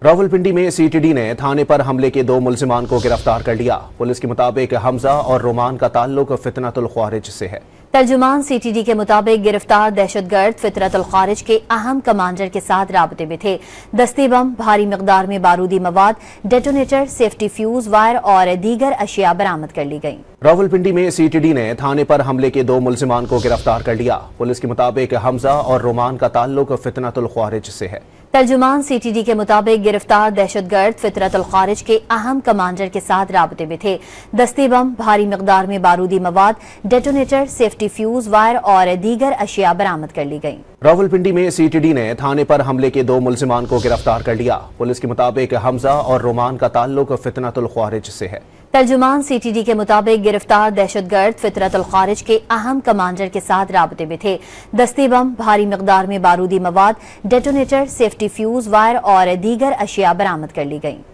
रावलपिंडी में सीटीडी ने थाने पर हमले के 2 मुल्जिमान को गिरफ्तार कर लिया। पुलिस के मुताबिक हमजा और रोमान का ताल्लुक फितनतुल ख्वारिज से है। तर्जुमान सीटीडी के मुताबिक गिरफ्तार दहशतगर्द फितरतुल ख्वारिज के अहम कमांडर के साथ राबते में थे। दस्ते बम, भारी मिकदार में बारूदी मवाद, डेटोनेटर, सेफ्टी फ्यूज, वायर और दीगर अशिया बरामद कर ली गयी। रावलपिंडी में सीटीडी ने थाने पर हमले के 2 मुल्जिमान को गिरफ्तार कर लिया। पुलिस के मुताबिक हमजा और रोमान का ताल्लुक फितनतुल ख्वारिज से है। तर्जुमान सीटीडी के मुताबिक गिरफ्तार दहशतगर्द फितरतुल ख्वारिज के अहम कमांडर के साथ राबते में थे। दस्ते बम, भारी मिकदार में बारूदी मवाद, डेटोनेटर, सेफ्टी फ्यूज, वायर और दीगर अशिया बरामद कर ली गयी। रावलपिंडी में सीटीडी ने थाने पर हमले के 2 मुल्जिमान को गिरफ्तार कर लिया। पुलिस के मुताबिक हमजा और रोमान का ताल्लुक फितनतुल ख्वारिज से है। तर्जुमान सीटीडी के मुताबिक गिरफ्तार दहशतगर्द फितरतुल ख्वारिज के अहम कमांडर के साथ राबते में थे। दस्ते बम, भारी मिकदार में बारूदी मवाद, डेटोनेटर, सेफ्टी फ्यूज, वायर और दीगर अशिया बरामद कर ली गयी।